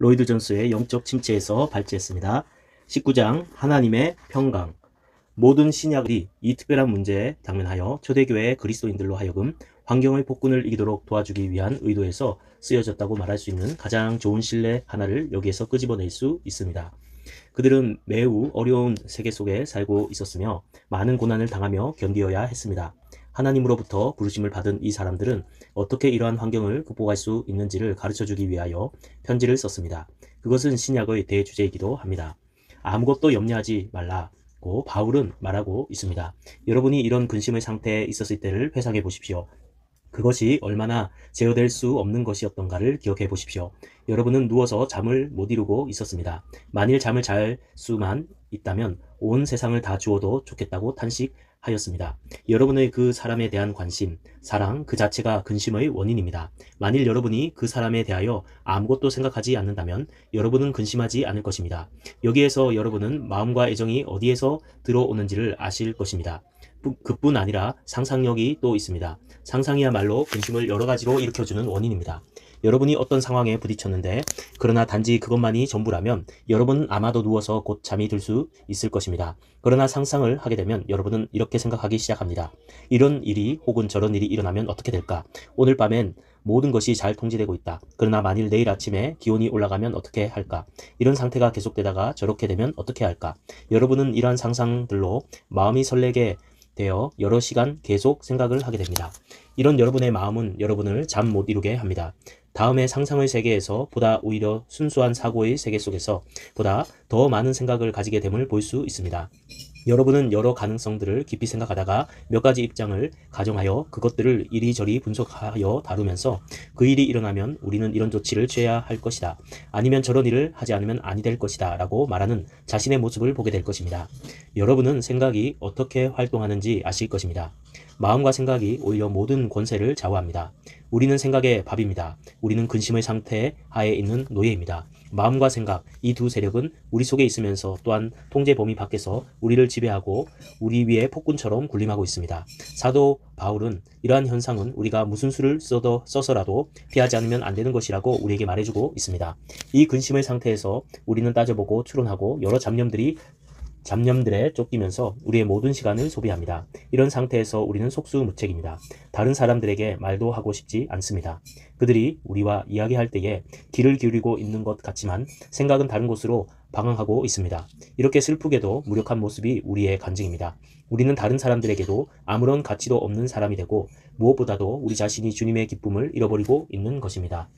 로이드 존스의 영적 침체에서 발제했습니다. 19장 하나님의 평강. 모든 신약이 이 특별한 문제에 당면하여 초대교회의 그리스도인들로 하여금 환경의 폭군을 이기도록 도와주기 위한 의도에서 쓰여졌다고 말할 수 있는 가장 좋은 신뢰 하나를 여기에서 끄집어낼 수 있습니다. 그들은 매우 어려운 세계 속에 살고 있었으며 많은 고난을 당하며 견디어야 했습니다. 하나님으로부터 부르심을 받은 이 사람들은 어떻게 이러한 환경을 극복할 수 있는지를 가르쳐주기 위하여 편지를 썼습니다. 그것은 신약의 대주제이기도 합니다. 아무것도 염려하지 말라고 바울은 말하고 있습니다. 여러분이 이런 근심의 상태에 있었을 때를 회상해 보십시오. 그것이 얼마나 제어될 수 없는 것이었던가를 기억해 보십시오. 여러분은 누워서 잠을 못 이루고 있었습니다. 만일 잠을 잘 수만 있다면 온 세상을 다 주어도 좋겠다고 탄식하였습니다. 여러분의 그 사람에 대한 관심, 사랑 그 자체가 근심의 원인입니다. 만일 여러분이 그 사람에 대하여 아무것도 생각하지 않는다면 여러분은 근심하지 않을 것입니다. 여기에서 여러분은 마음과 애정이 어디에서 들어오는지를 아실 것입니다. 그뿐 아니라 상상력이 또 있습니다. 상상이야말로 근심을 여러 가지로 일으켜주는 원인입니다. 여러분이 어떤 상황에 부딪혔는데 그러나 단지 그것만이 전부라면 여러분은 아마도 누워서 곧 잠이 들 수 있을 것입니다. 그러나 상상을 하게 되면 여러분은 이렇게 생각하기 시작합니다. 이런 일이 혹은 저런 일이 일어나면 어떻게 될까? 오늘 밤엔 모든 것이 잘 통제되고 있다. 그러나 만일 내일 아침에 기온이 올라가면 어떻게 할까? 이런 상태가 계속되다가 저렇게 되면 어떻게 할까? 여러분은 이러한 상상들로 마음이 설레게 되어 여러 시간 계속 생각을 하게 됩니다. 이런 여러분의 마음은 여러분을 잠 못 이루게 합니다. 다음에 상상의 세계에서 보다 오히려 순수한 사고의 세계 속에서 보다 더 많은 생각을 가지게 됨을 볼 수 있습니다. 여러분은 여러 가능성들을 깊이 생각하다가 몇 가지 입장을 가정하여 그것들을 이리저리 분석하여 다루면서 그 일이 일어나면 우리는 이런 조치를 취해야 할 것이다. 아니면 저런 일을 하지 않으면 아니 될 것이다. 라고 말하는 자신의 모습을 보게 될 것입니다. 여러분은 생각이 어떻게 활동하는지 아실 것입니다. 마음과 생각이 오히려 모든 권세를 좌우합니다. 우리는 생각의 밥입니다. 우리는 근심의 상태 하에 있는 노예입니다. 마음과 생각, 이 두 세력은 우리 속에 있으면서 또한 통제 범위 밖에서 우리를 지배하고 우리 위에 폭군처럼 군림하고 있습니다. 사도 바울은 이러한 현상은 우리가 무슨 수를 써서라도 피하지 않으면 안 되는 것이라고 우리에게 말해주고 있습니다. 이 근심의 상태에서 우리는 따져보고 추론하고 여러 잡념들에 쫓기면서 우리의 모든 시간을 소비합니다. 이런 상태에서 우리는 속수무책입니다. 다른 사람들에게 말도 하고 싶지 않습니다. 그들이 우리와 이야기할 때에 귀를 기울이고 있는 것 같지만 생각은 다른 곳으로 방황하고 있습니다. 이렇게 슬프게도 무력한 모습이 우리의 간증입니다. 우리는 다른 사람들에게도 아무런 가치도 없는 사람이 되고 무엇보다도 우리 자신이 주님의 기쁨을 잃어버리고 있는 것입니다.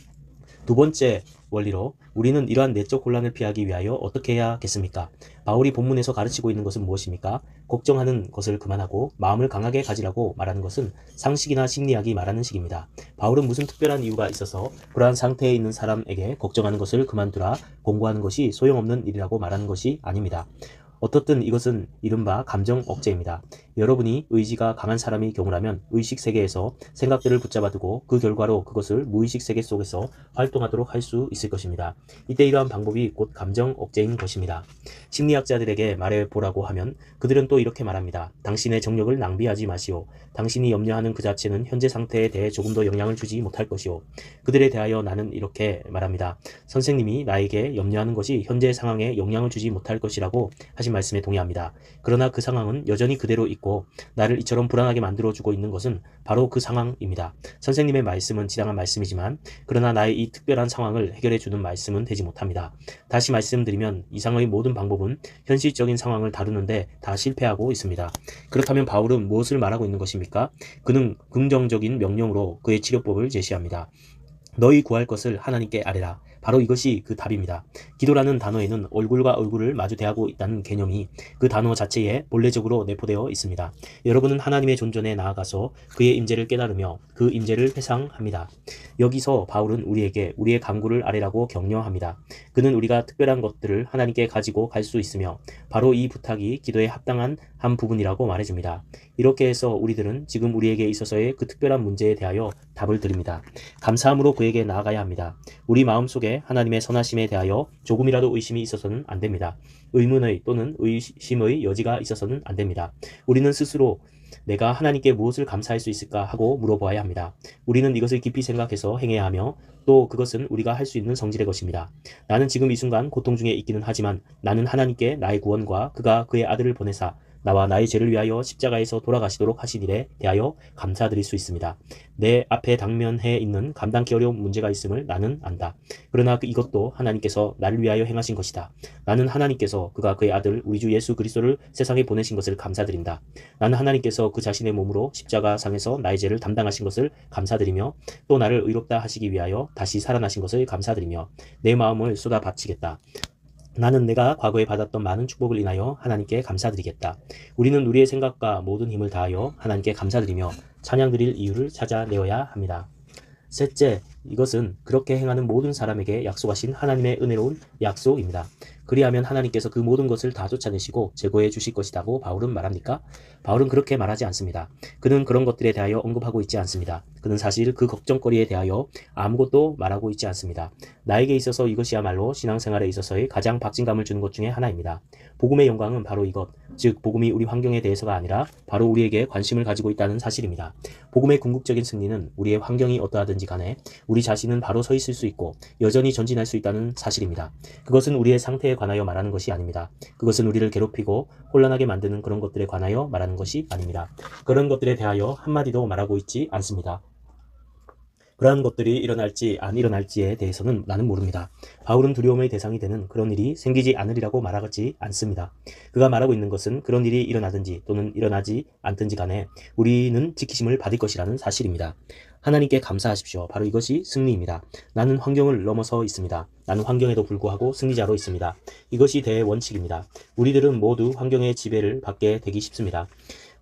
두 번째 원리로 우리는 이러한 내적 혼란을 피하기 위하여 어떻게 해야겠습니까? 바울이 본문에서 가르치고 있는 것은 무엇입니까? 걱정하는 것을 그만하고 마음을 강하게 가지라고 말하는 것은 상식이나 심리학이 말하는 식입니다. 바울은 무슨 특별한 이유가 있어서 그러한 상태에 있는 사람에게 걱정하는 것을 그만두라 공부하는 것이 소용없는 일이라고 말하는 것이 아닙니다. 어떻든 이것은 이른바 감정 억제입니다. 여러분이 의지가 강한 사람의 경우라면 의식 세계에서 생각들을 붙잡아 두고 그 결과로 그것을 무의식 세계 속에서 활동하도록 할 수 있을 것입니다. 이때 이러한 방법이 곧 감정 억제인 것입니다. 심리학자들에게 말해보라고 하면 그들은 또 이렇게 말합니다. 당신의 정력을 낭비하지 마시오. 당신이 염려하는 그 자체는 현재 상태에 대해 조금 더 영향을 주지 못할 것이오. 그들에 대하여 나는 이렇게 말합니다. 선생님이 나에게 염려하는 것이 현재 상황에 영향을 주지 못할 것이라고 하신 말씀에 동의합니다. 그러나 그 상황은 여전히 그대로 있고 나를 이처럼 불안하게 만들어주고 있는 것은 바로 그 상황입니다. 선생님의 말씀은 지당한 말씀이지만 그러나 나의 이 특별한 상황을 해결해주는 말씀은 되지 못합니다. 다시 말씀드리면 이상의 모든 방법은 현실적인 상황을 다루는데 다 실패하고 있습니다. 그렇다면 바울은 무엇을 말하고 있는 것입니까? 그는 긍정적인 명령으로 그의 치료법을 제시합니다. 너희 구할 것을 하나님께 아뢰라. 바로 이것이 그 답입니다. 기도라는 단어에는 얼굴과 얼굴을 마주 대하고 있다는 개념이 그 단어 자체에 본래적으로 내포되어 있습니다. 여러분은 하나님의 존전에 나아가서 그의 임재를 깨달으며 그 임재를 회상합니다. 여기서 바울은 우리에게 우리의 간구를 아뢰라고 격려합니다. 그는 우리가 특별한 것들을 하나님께 가지고 갈 수 있으며 바로 이 부탁이 기도에 합당한 한 부분이라고 말해줍니다. 이렇게 해서 우리들은 지금 우리에게 있어서의 그 특별한 문제에 대하여 답을 드립니다. 감사함으로 그에게 나아가야 합니다. 우리 마음속에 하나님의 선하심에 대하여 조금이라도 의심이 있어서는 안 됩니다. 의문의 또는 의심의 여지가 있어서는 안 됩니다. 우리는 스스로 내가 하나님께 무엇을 감사할 수 있을까 하고 물어보아야 합니다. 우리는 이것을 깊이 생각해서 행해야 하며 또 그것은 우리가 할 수 있는 성질의 것입니다. 나는 지금 이 순간 고통 중에 있기는 하지만 나는 하나님께 나의 구원과 그가 그의 아들을 보내사 나와 나의 죄를 위하여 십자가에서 돌아가시도록 하신 일에 대하여 감사드릴 수 있습니다. 내 앞에 당면해 있는 감당기 어려운 문제가 있음을 나는 안다. 그러나 이것도 하나님께서 나를 위하여 행하신 것이다. 나는 하나님께서 그가 그의 아들 우리 주 예수 그리스도를 세상에 보내신 것을 감사드린다. 나는 하나님께서 그 자신의 몸으로 십자가 상에서 나의 죄를 담당하신 것을 감사드리며 또 나를 의롭다 하시기 위하여 다시 살아나신 것을 감사드리며 내 마음을 쏟아 바치겠다. 나는 내가 과거에 받았던 많은 축복을 인하여 하나님께 감사드리겠다. 우리는 우리의 생각과 모든 힘을 다하여 하나님께 감사드리며 찬양드릴 이유를 찾아내어야 합니다. 셋째, 이것은 그렇게 행하는 모든 사람에게 약속하신 하나님의 은혜로운 약속입니다. 그리하면 하나님께서 그 모든 것을 다 쫓아내시고 제거해 주실 것이라고 바울은 말합니까? 바울은 그렇게 말하지 않습니다. 그는 그런 것들에 대하여 언급하고 있지 않습니다. 그는 사실 그 걱정거리에 대하여 아무것도 말하고 있지 않습니다. 나에게 있어서 이것이야말로 신앙생활에 있어서의 가장 박진감을 주는 것 중에 하나입니다. 복음의 영광은 바로 이것, 즉 복음이 우리 환경에 대해서가 아니라 바로 우리에게 관심을 가지고 있다는 사실입니다. 복음의 궁극적인 승리는 우리의 환경이 어떠하든지 간에 우리 자신은 바로 서 있을 수 있고 여전히 전진할 수 있다는 사실입니다. 그것은 우리의 상태에 관하여 말하는 것이 아닙니다. 그것은 우리를 괴롭히고 혼란하게 만드는 그런 것들에 관하여 말하는 것이 아닙니다. 그런 것들에 대하여 한마디도 말하고 있지 않습니다. 그러한 것들이 일어날지 안 일어날지에 대해서는 나는 모릅니다. 바울은 두려움의 대상이 되는 그런 일이 생기지 않으리라고 말하지 않습니다. 그가 말하고 있는 것은 그런 일이 일어나든지 또는 일어나지 않든지 간에 우리는 지키심을 받을 것이라는 사실입니다. 하나님께 감사하십시오. 바로 이것이 승리입니다. 나는 환경을 넘어서 있습니다. 나는 환경에도 불구하고 승리자로 있습니다. 이것이 대원칙입니다. 우리들은 모두 환경의 지배를 받게 되기 쉽습니다.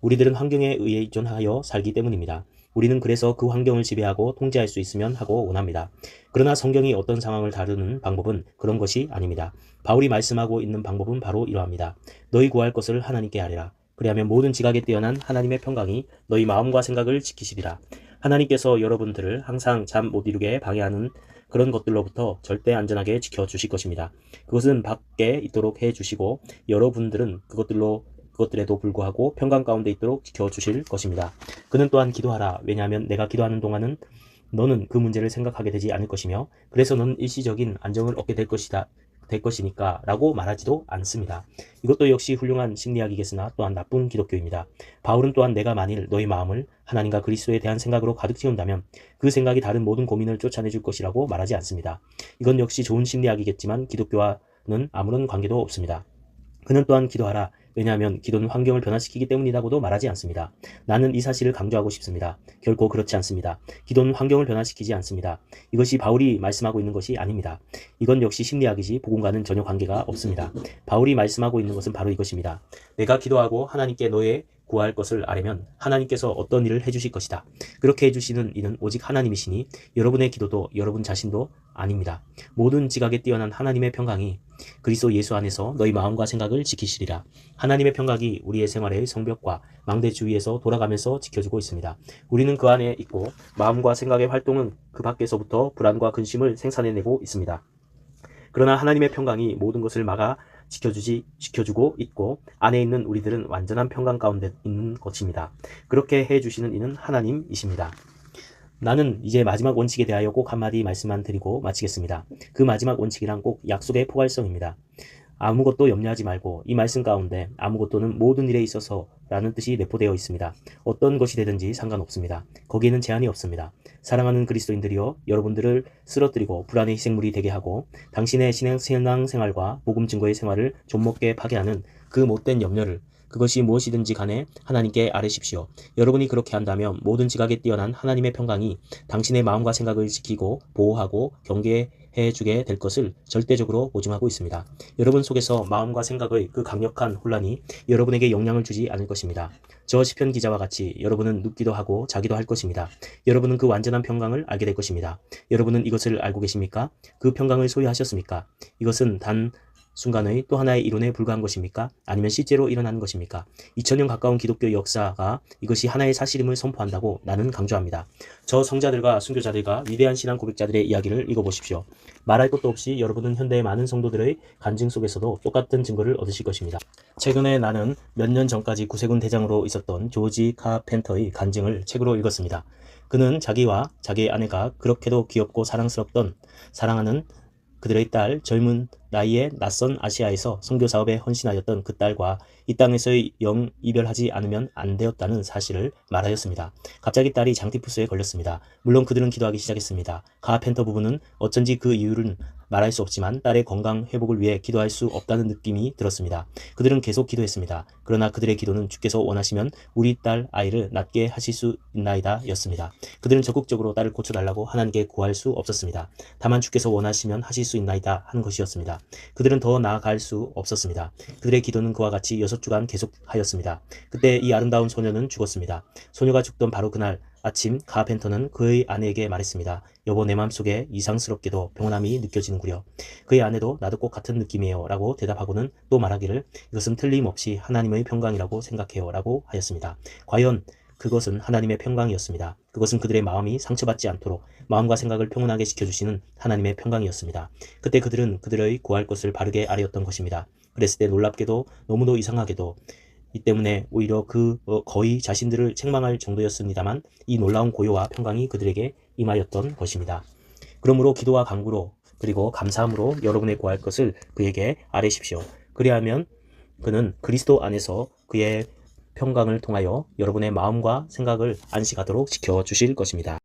우리들은 환경에 의해 의존하여 살기 때문입니다. 우리는 그래서 그 환경을 지배하고 통제할 수 있으면 하고 원합니다. 그러나 성경이 어떤 상황을 다루는 방법은 그런 것이 아닙니다. 바울이 말씀하고 있는 방법은 바로 이러합니다. 너희 구할 것을 하나님께 아뢰라. 그리하면 모든 지각에 뛰어난 하나님의 평강이 너희 마음과 생각을 지키시리라. 하나님께서 여러분들을 항상 잠 못 이루게 방해하는 그런 것들로부터 절대 안전하게 지켜주실 것입니다. 그것은 밖에 있도록 해주시고 여러분들은 그것들에도 불구하고 평강 가운데 있도록 지켜주실 것입니다. 그는 또한 기도하라. 왜냐하면 내가 기도하는 동안은 너는 그 문제를 생각하게 되지 않을 것이며 그래서 너는 일시적인 안정을 얻게 될 것이니까 라고 말하지도 않습니다. 이것도 역시 훌륭한 심리학이겠으나 또한 나쁜 기독교입니다. 바울은 또한 내가 만일 너희 마음을 하나님과 그리스도에 대한 생각으로 가득 채운다면 그 생각이 다른 모든 고민을 쫓아내줄 것이라고 말하지 않습니다. 이건 역시 좋은 심리학이겠지만 기독교와는 아무런 관계도 없습니다. 그는 또한 기도하라. 왜냐하면 기도는 환경을 변화시키기 때문이라고도 말하지 않습니다. 나는 이 사실을 강조하고 싶습니다. 결코 그렇지 않습니다. 기도는 환경을 변화시키지 않습니다. 이것이 바울이 말씀하고 있는 것이 아닙니다. 이건 역시 심리학이지 복음과는 전혀 관계가 없습니다. 바울이 말씀하고 있는 것은 바로 이것입니다. 내가 기도하고 하나님께 너의 구할 것을 아뢰면 하나님께서 어떤 일을 해주실 것이다. 그렇게 해주시는 이는 오직 하나님이시니 여러분의 기도도 여러분 자신도 아닙니다. 모든 지각에 뛰어난 하나님의 평강이 그리스도 예수 안에서 너희 마음과 생각을 지키시리라. 하나님의 평강이 우리의 생활의 성벽과 망대 주위에서 돌아가면서 지켜주고 있습니다. 우리는 그 안에 있고 마음과 생각의 활동은 그 밖에서부터 불안과 근심을 생산해내고 있습니다. 그러나 하나님의 평강이 모든 것을 막아 지켜주고 있고 안에 있는 우리들은 완전한 평강 가운데 있는 것입니다. 그렇게 해주시는 이는 하나님이십니다. 나는 이제 마지막 원칙에 대하여 꼭 한마디 말씀만 드리고 마치겠습니다. 그 마지막 원칙이란 꼭 약속의 포괄성입니다. 아무것도 염려하지 말고 이 말씀 가운데 아무것도는 모든 일에 있어서 라는 뜻이 내포되어 있습니다. 어떤 것이 되든지 상관없습니다. 거기에는 제한이 없습니다. 사랑하는 그리스도인들이여 여러분들을 쓰러뜨리고 불안의 희생물이 되게 하고 당신의 신앙생활과 복음 증거의 생활을 좀먹게 파괴하는 그 못된 염려를 그것이 무엇이든지 간에 하나님께 아뢰십시오. 여러분이 그렇게 한다면 모든 지각에 뛰어난 하나님의 평강이 당신의 마음과 생각을 지키고 보호하고 경계해 주게 될 것을 절대적으로 보증하고 있습니다. 여러분 속에서 마음과 생각의 그 강력한 혼란이 여러분에게 영향을 주지 않을 것입니다. 저 시편 기자와 같이 여러분은 눕기도 하고 자기도 할 것입니다. 여러분은 그 완전한 평강을 알게 될 것입니다. 여러분은 이것을 알고 계십니까? 그 평강을 소유하셨습니까? 이것은 단 순간의 또 하나의 이론에 불과한 것입니까? 아니면 실제로 일어난 것입니까? 2000년 가까운 기독교 역사가 이것이 하나의 사실임을 선포한다고 나는 강조합니다. 저 성자들과 순교자들과 위대한 신앙 고백자들의 이야기를 읽어보십시오. 말할 것도 없이 여러분은 현대의 많은 성도들의 간증 속에서도 똑같은 증거를 얻으실 것입니다. 최근에 나는 몇 년 전까지 구세군 대장으로 있었던 조지 카펜터의 간증을 책으로 읽었습니다. 그는 자기와 자기의 아내가 그렇게도 귀엽고 사랑하는 그들의 딸, 젊은 나이에 낯선 아시아에서 선교 사업에 헌신하였던 그 딸과 이 땅에서의 영 이별하지 않으면 안 되었다는 사실을 말하였습니다. 갑자기 딸이 장티푸스에 걸렸습니다. 물론 그들은 기도하기 시작했습니다. 카펜터 부부는 어쩐지 그 이유는 말할 수 없지만 딸의 건강 회복을 위해 기도할 수 없다는 느낌이 들었습니다. 그들은 계속 기도했습니다. 그러나 그들의 기도는 주께서 원하시면 우리 딸 아이를 낫게 하실 수 있나이다 였습니다. 그들은 적극적으로 딸을 고쳐달라고 하나님께 구할 수 없었습니다. 다만 주께서 원하시면 하실 수 있나이다 하는 것이었습니다. 그들은 더 나아갈 수 없었습니다. 그들의 기도는 그와 같이 6주간 계속하였습니다. 그때 이 아름다운 소녀는 죽었습니다. 소녀가 죽던 바로 그날 아침 카펜터는 그의 아내에게 말했습니다. 여보, 내 마음속에 이상스럽게도 평온함이 느껴지는구려. 그의 아내도 나도 꼭 같은 느낌이에요 라고 대답하고는 또 말하기를 이것은 틀림없이 하나님의 평강이라고 생각해요 라고 하였습니다. 과연 그것은 하나님의 평강이었습니다. 그것은 그들의 마음이 상처받지 않도록 마음과 생각을 평온하게 지켜주시는 하나님의 평강이었습니다. 그때 그들은 그들의 구할 것을 바르게 아뢰었던 것입니다. 그랬을 때 놀랍게도 너무도 이상하게도 이 때문에 오히려 거의 자신들을 책망할 정도였습니다만 이 놀라운 고요와 평강이 그들에게 임하였던 것입니다. 그러므로 기도와 간구로 그리고 감사함으로 여러분의 구할 것을 그에게 아뢰십시오. 그리하면 그는 그리스도 안에서 그의 평강을 통하여 여러분의 마음과 생각을 안식하도록 지켜주실 것입니다.